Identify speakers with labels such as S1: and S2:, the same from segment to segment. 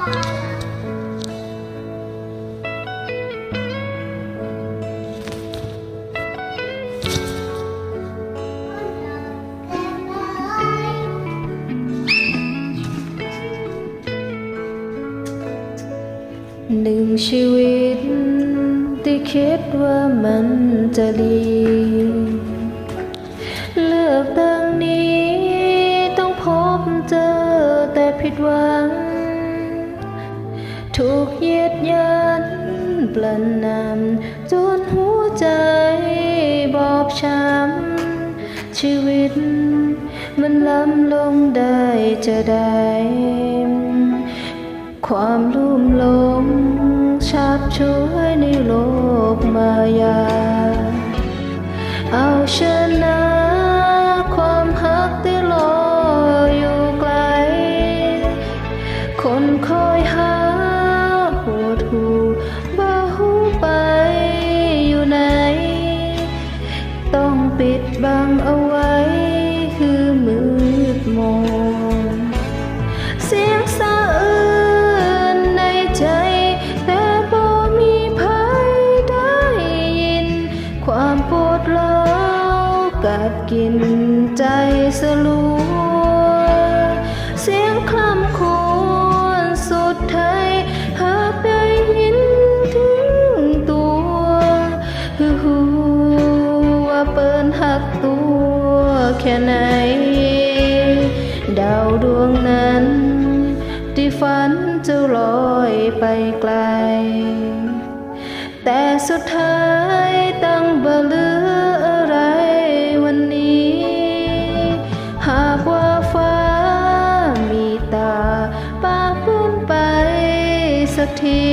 S1: หนึ่งชีวิตที่คิดว่ามันจะดีเลือกตั้งนี้ต้องพบเจอแต่ผิดหวังถูกเหยียดหยันปล้นนำจนหัวใจบอบช้ำชีวิตมันล้ำลงได้จะได้ความลุ่มหลงชักช่วยในโลกมายาเอาชนะความหักที่ลอยอยู่ไกลคนคอยหาปวดหูบ้าหูไปอยู่ไหนต้องปิดบังเอาไว้คือมืดมนเสียงสะอื้นในใจแต่บ่มีภัยได้ยินความปวดร้าวกัดกินใจสลัวเสียงคร่ำครวญสุดท้ายหากได้ยินถึงตัวหูว่าเปิ้นหักตัวแค่ไหนดาวดวงนั้นที่ฝันจะลอยไปไกลแต่สุดท้ายตั้งบ่เหลืออะไรวันนี้หากว่าฟ้ามีตาป้าปื้นไปสักที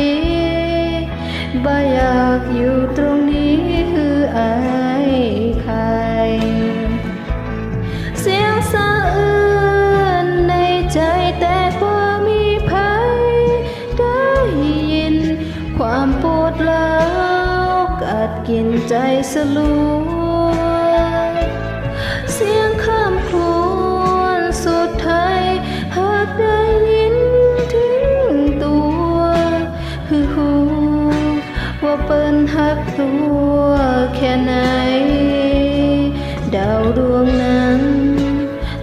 S1: บ่อยากอยู่ตรงนี้คืออายใครเสียงสะอื้นในใจแต่บ่มีภัยได้ยินความปวดร้าวกัดกินใจสลัวเสียงคร่ำครวญสุดท้ายหากได้ยินถึงตัวหูว่าเปิ้นหักตัวแค่ไหนดาวดวงนั้น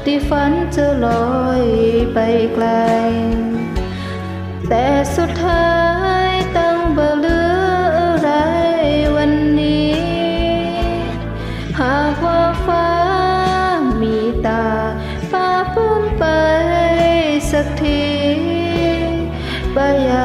S1: ที่ฝันจะลอยไปไกลแต่สุดท้ายตั้งบ่เหลืออะไรวันนี้หากว่าฟ้ามีตาฟ้าปื้นไปสักทีบ่อยา